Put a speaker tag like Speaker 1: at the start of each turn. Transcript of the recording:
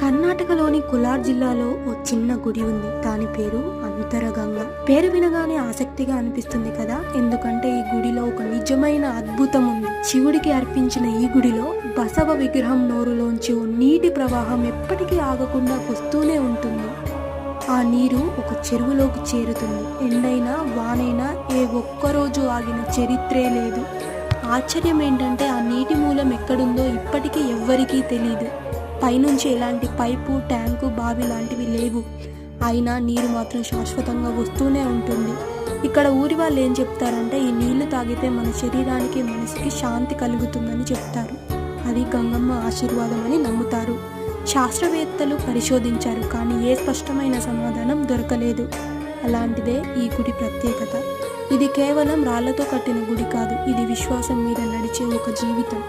Speaker 1: కర్ణాటకలోని కోలార్ జిల్లాలో ఓ చిన్న గుడి ఉంది. దాని పేరు అంతరగంగ. పేరు వినగానే ఆసక్తిగా అనిపిస్తుంది కదా, ఎందుకంటే ఈ గుడిలో ఒక నిజమైన అద్భుతం ఉంది. శివుడికి అర్పించిన ఈ గుడిలో బసవ విగ్రహం నోరులోంచి ఓ నీటి ప్రవాహం ఎప్పటికీ ఆగకుండా వస్తూనే ఉంటుంది. ఆ నీరు ఒక చెరువులోకి చేరుతుంది. ఎండైనా వానైనా ఏ ఒక్కరోజు ఆగిన చరిత్రే లేదు. ఆశ్చర్యం ఏంటంటే ఆ నీటి మూలం ఎక్కడుందో ఇప్పటికీ ఎవ్వరికీ తెలీదు. పైనుంచి ఎలాంటి పైపు, ట్యాంకు, బావి లాంటివి లేవు. అయినా నీరు మాత్రం శాశ్వతంగా వస్తూనే ఉంటుంది. ఇక్కడ ఊరి వాళ్ళు ఏం చెప్తారంటే, ఈ నీళ్లు తాగితే మన శరీరానికి, మనసుకి శాంతి కలుగుతుందని చెప్తారు. అది గంగమ్మ ఆశీర్వాదం అని నమ్ముతారు. శాస్త్రవేత్తలు పరిశోధించారు, కానీ ఏ స్పష్టమైన సమాధానం దొరకలేదు. అలాంటిదే ఈ గుడి ప్రత్యేకత. ఇది కేవలం రాళ్లతో కట్టిన గుడి కాదు, ఇది విశ్వాసం మీద నడిచే ఒక జీవితం.